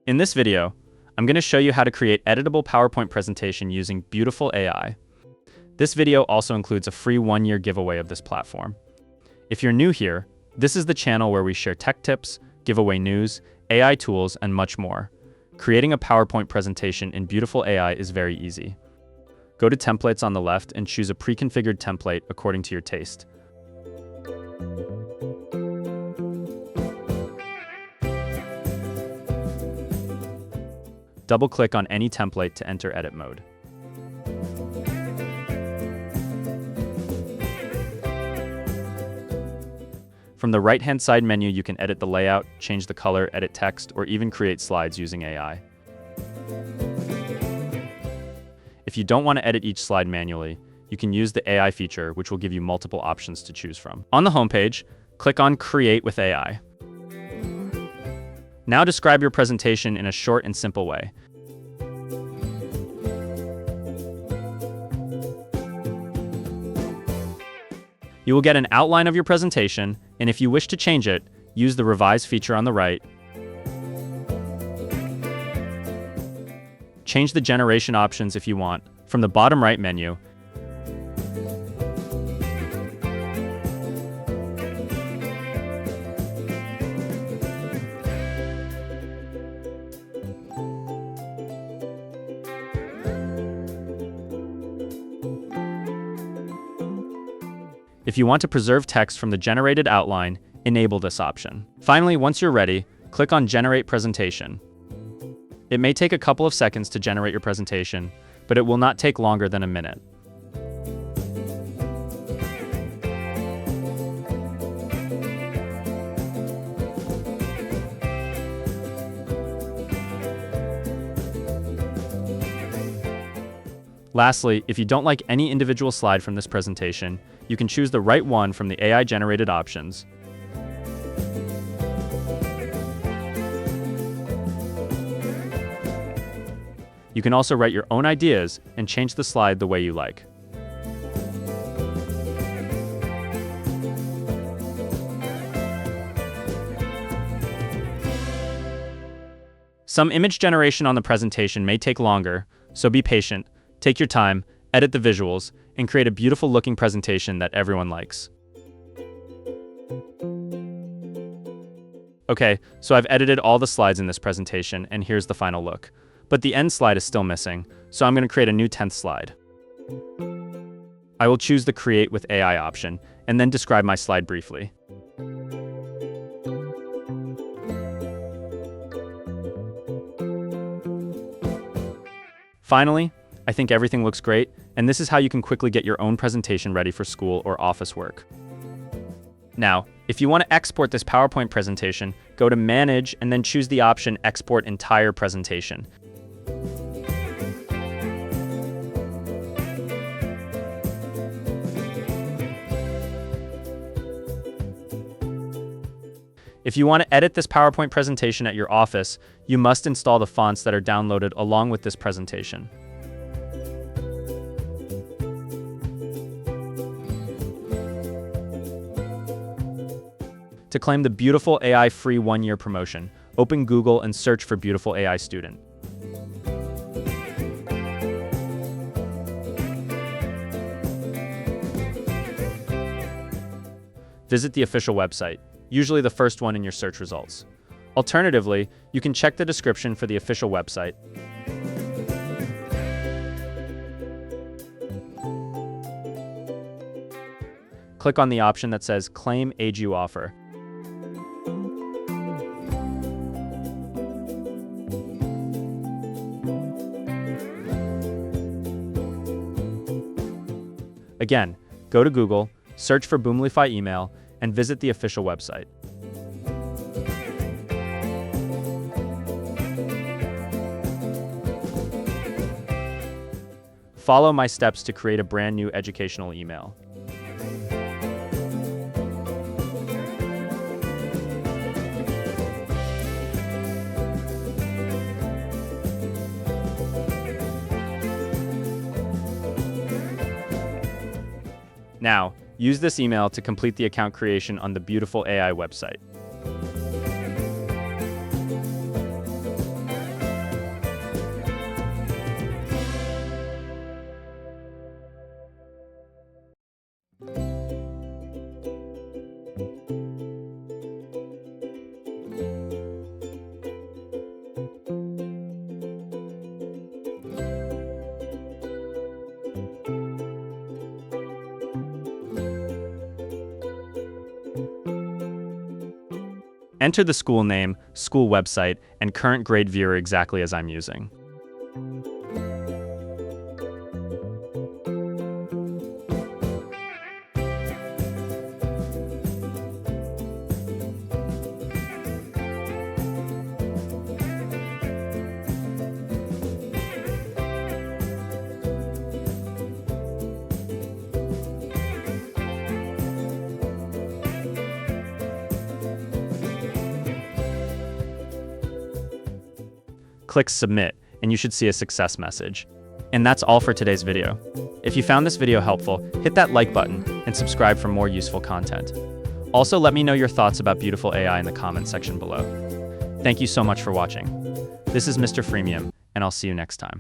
In this video, I'm going to show you how to create editable PowerPoint presentation using beautiful AI. This video also includes a free 1-year giveaway of this platform. If you're new here, this is the channel where we share tech tips, giveaway news, AI tools, and much more. Creating a PowerPoint presentation in beautiful AI is very easy. Go to Templates on the left and choose a pre-configured template according to your taste. Double-click on any template to enter edit mode. From the right-hand side menu, you can edit the layout, change the color, edit text, or even create slides using AI. If you don't want to edit each slide manually, you can use the AI feature, which will give you multiple options to choose from. On the homepage, click on Create with AI. Now describe your presentation in a short and simple way. You will get an outline of your presentation, and if you wish to change it, use the Revise feature on the right. Change the generation options if you want from the bottom right menu. If you want to preserve text from the generated outline, enable this option. Finally, once you're ready, click on Generate Presentation. It may take a couple of seconds to generate your presentation, but it will not take longer than a minute. Lastly, if you don't like any individual slide from this presentation, you can choose the right one from the AI-generated options. You can also write your own ideas and change the slide the way you like. Some image generation on the presentation may take longer, so be patient, take your time, edit the visuals, and create a beautiful looking presentation that everyone likes. Okay, so I've edited all the slides in this presentation, and here's the final look. But the end slide is still missing, so I'm going to create a new 10th slide. I will choose the Create with AI option, and then describe my slide briefly. Finally, I think everything looks great, and this is how you can quickly get your own presentation ready for school or office work. Now, if you want to export this PowerPoint presentation, go to Manage and then choose the option Export Entire Presentation. If you want to edit this PowerPoint presentation at your office, you must install the fonts that are downloaded along with this presentation. To claim the Beautiful AI free 1-year promotion, open Google and search for Beautiful AI Student. Visit the official website, usually the first one in your search results. Alternatively, you can check the description for the official website. Click on the option that says Claim AGU Offer. Again, go to Google, search for Boomlify email, and visit the official website. Follow my steps to create a brand new educational email. Now, use this email to complete the account creation on the Beautiful AI website. Enter the school name, school website, and current grade viewer exactly as I'm using. Click Submit, and you should see a success message. And that's all for today's video. If you found this video helpful, hit that like button and subscribe for more useful content. Also, let me know your thoughts about beautiful AI in the comments section below. Thank you so much for watching. This is Mr. Freemium, and I'll see you next time.